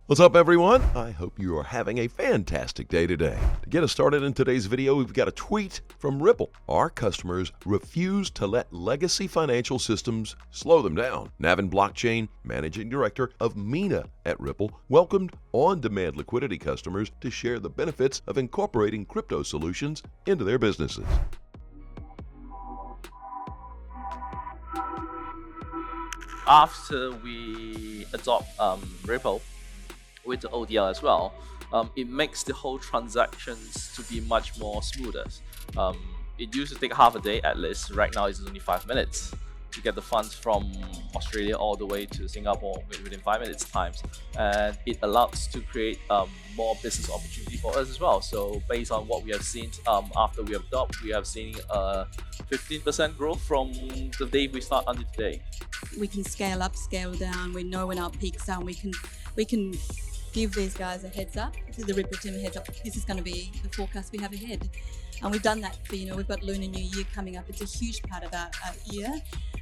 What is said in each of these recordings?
What's up, everyone? I hope you are having a fantastic day today. To get us started in today's video, we've got a tweet from Ripple. Our customers refuse to let legacy financial systems slow them down. Navin Blockchain, Managing Director of MENA at Ripple, welcomed on-demand liquidity customers to share the benefits of incorporating crypto solutions into their businesses. After we adopt Ripple with the ODL as well, it makes the whole transactions to be much more smoother. It used to take half a day at least. Right now it's only 5 minutes to get the funds from Australia all the way to Singapore within 5 minutes times, and it allows to create more business opportunity for us as well. So based on what we have seen after we adopt, we have seen 15% growth from the day we start until today. We can scale up, scale down. We know when our peaks are, and we can give these guys a heads up, to the Ripple team a heads up. This is going to be the forecast we have ahead. And we've done that for, we've got Lunar New Year coming up. It's a huge part of our year.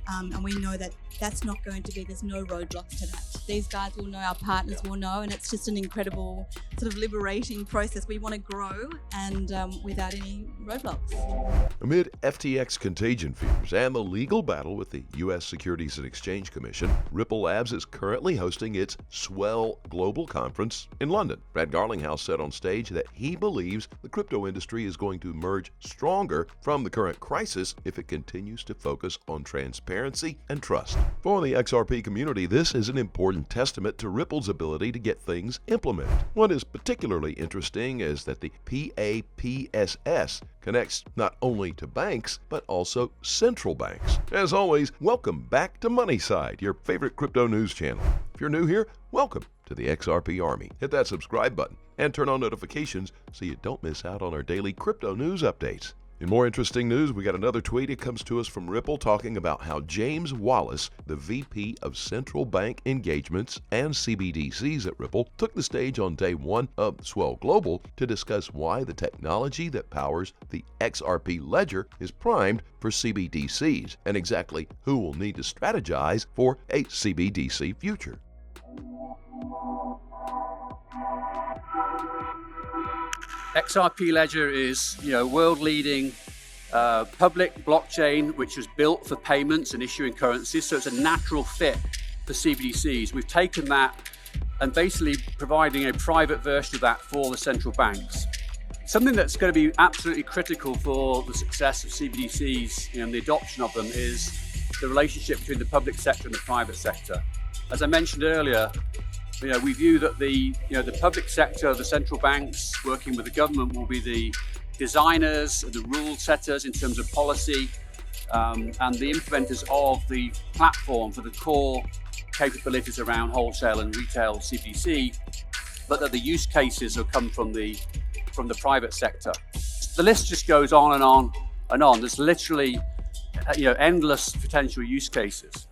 And we know that that's not going to be, there's no roadblocks to that. These guys will know, our partners will know, and it's just an incredible sort of liberating process. We want to grow and without any roadblocks. Amid FTX contagion fears and the legal battle with the U.S. Securities and Exchange Commission, Ripple Labs is currently hosting its Swell Global Conference in London. Brad Garlinghouse said on stage that he believes the crypto industry is going to emerge stronger from the current crisis if it continues to focus on transparency and trust. For the XRP community, this is an important testament to Ripple's ability to get things implemented. What is particularly interesting is that the PAPSS connects not only to banks, but also central banks. As always, welcome back to Moneyside, your favorite crypto news channel. If you're new here, welcome to the XRP Army. Hit that subscribe button and turn on notifications so you don't miss out on our daily crypto news updates. In more interesting news, we got another tweet. It comes to us from Ripple talking about how James Wallace, the VP of Central Bank Engagements and CBDCs at Ripple, took the stage on day one of Swell Global to discuss why the technology that powers the XRP ledger is primed for CBDCs and exactly who will need to strategize for a CBDC future. XRP Ledger is, world-leading public blockchain which was built for payments and issuing currencies, so it's a natural fit for CBDCs. We've taken that and basically providing a private version of that for the central banks. Something that's going to be absolutely critical for the success of CBDCs and the adoption of them is the relationship between the public sector and the private sector. As I mentioned earlier, we view that the public sector, the central banks working with the government, will be the designers, the rule setters in terms of policy, and the implementers of the platform for the core capabilities around wholesale and retail CBDC, but that the use cases will come from the private sector. The list just goes on and on and on. There's literally endless potential use cases.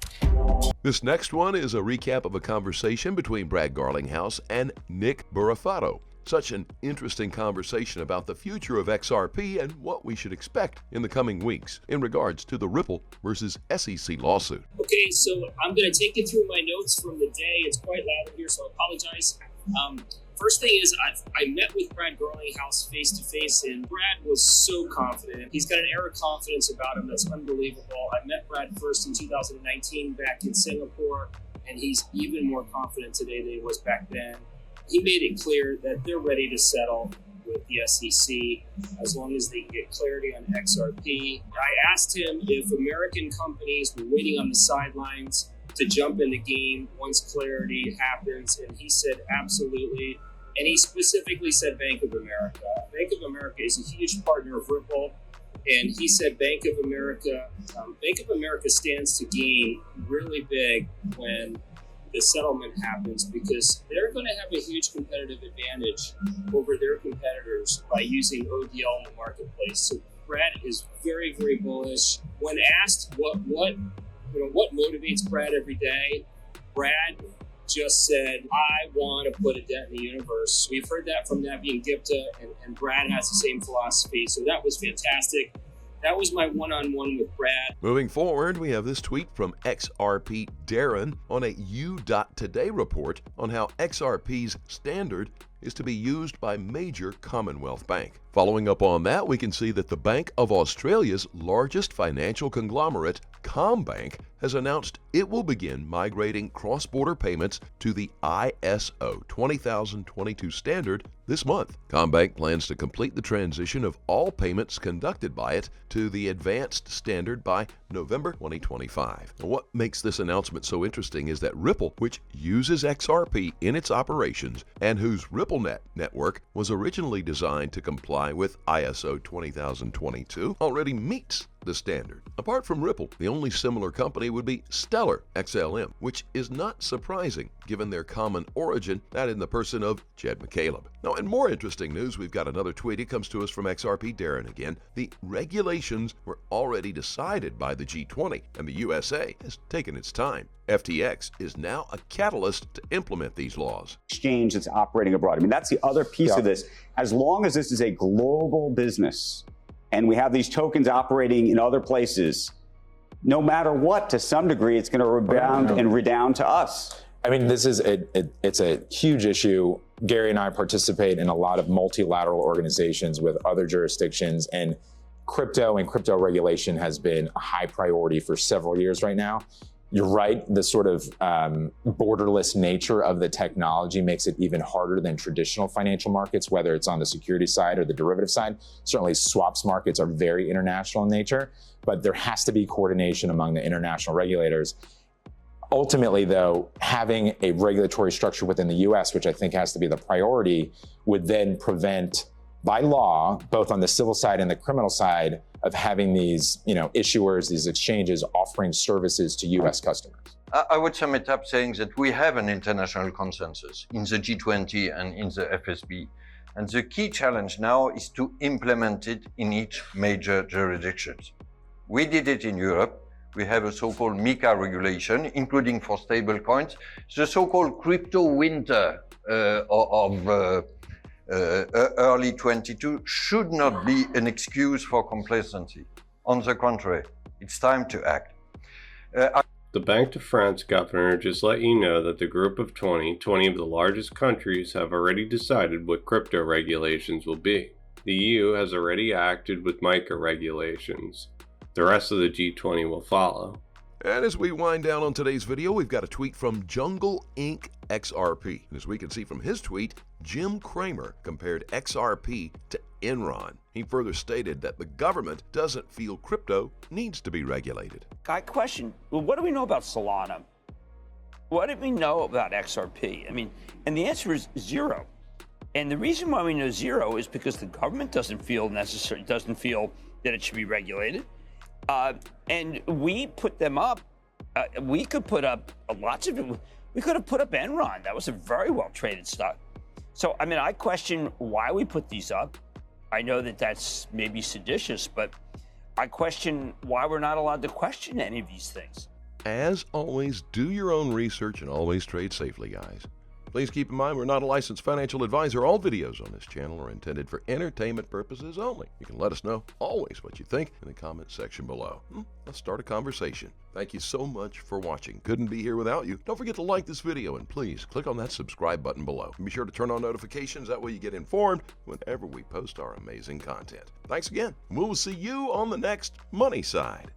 This next one is a recap of a conversation between Brad Garlinghouse and Nick Burafato. Such an interesting conversation about the future of XRP and what we should expect in the coming weeks in regards to the Ripple versus SEC lawsuit. Okay, so I'm going to take you through my notes from the day. It's quite loud here, so I apologize. First thing is, I met with Brad Garlinghouse face-to-face, and Brad was so confident. He's got an air of confidence about him that's unbelievable. I met Brad first in 2019 back in Singapore, and he's even more confident today than he was back then. He made it clear that they're ready to settle with the SEC as long as they get clarity on XRP. I asked him if American companies were waiting on the sidelines to jump in the game once clarity happens, and he said absolutely. And he specifically said Bank of America. Bank of America is a huge partner of Ripple, and he said Bank of America stands to gain really big when the settlement happens, because they're going to have a huge competitive advantage over their competitors by using ODL in the marketplace. So Brad is very, very bullish. When asked what motivates Brad every day, Brad just said, I want to put a dent in the universe. We've heard that from Navin Gupta, and Brad has the same philosophy. So that was fantastic. That was my one-on-one with Brad. Moving forward, we have this tweet from XRP Darren on a U.Today report on how XRP's standard is to be used by major Commonwealth Bank. Following up on that, we can see that the Bank of Australia's largest financial conglomerate, CommBank, has announced it will begin migrating cross-border payments to the ISO 20022 standard this month. CommBank plans to complete the transition of all payments conducted by it to the advanced standard by November 2025. And what makes this announcement so interesting is that Ripple, which uses XRP in its operations and whose RippleNet network was originally designed to comply with ISO 20022, already meets the standard. Apart from Ripple, the only similar company would be Stellar XLM, which is not surprising given their common origin, that in the person of Jed McCaleb. Now, in more interesting news, we've got another tweet. It comes to us from XRP Darren again. The regulations were already decided by the G20, and the USA has taken its time. FTX is now a catalyst to implement these laws. Exchange that's operating abroad. I mean, that's the other piece of this. As long as this is a global business, and we have these tokens operating in other places, no matter what, to some degree, it's going to rebound and redound to us. I mean, this is it's a huge issue. Gary and I participate in a lot of multilateral organizations with other jurisdictions, and crypto regulation has been a high priority for several years right now. You're right, the sort of borderless nature of the technology makes it even harder than traditional financial markets, whether it's on the security side or the derivative side. Certainly swaps markets are very international in nature, but there has to be coordination among the international regulators. Ultimately, though, having a regulatory structure within the US, which I think has to be the priority, would then prevent, by law, both on the civil side and the criminal side, of having these, issuers, these exchanges offering services to US customers. I would sum it up saying that we have an international consensus in the G20 and in the FSB. And the key challenge now is to implement it in each major jurisdiction. We did it in Europe. We have a so-called MiCA regulation, including for stable coins. The so-called crypto winter of early 22 should not be an excuse for complacency. On the contrary, it's time to act. The Bank de France governor just let you know that the group of 20 of the largest countries have already decided what crypto regulations will be. The EU has already acted with MiCA regulations. The rest of the G20 will follow. And as we wind down on today's video, we've got a tweet from Jungle Inc. XRP. And as we can see from his tweet, Jim Cramer compared XRP to Enron. He further stated that the government doesn't feel crypto needs to be regulated. I question, well, what do we know about Solana? What do we know about XRP? I mean, and the answer is zero. And the reason why we know zero is because the government doesn't feel that it should be regulated. And we put them up. We could put up lots of it. We could have put up Enron. That was a very well traded stock. So, I mean, I question why we put these up. I know that that's maybe seditious, but I question why we're not allowed to question any of these things. As always, do your own research and always trade safely, guys. Please keep in mind we're not a licensed financial advisor. All videos on this channel are intended for entertainment purposes only. You can let us know always what you think in the comment section below. Let's start a conversation. Thank you so much for watching. Couldn't be here without you. Don't forget to like this video and please click on that subscribe button below. And be sure to turn on notifications. That way you get informed whenever we post our amazing content. Thanks again. We'll see you on the next Money Side.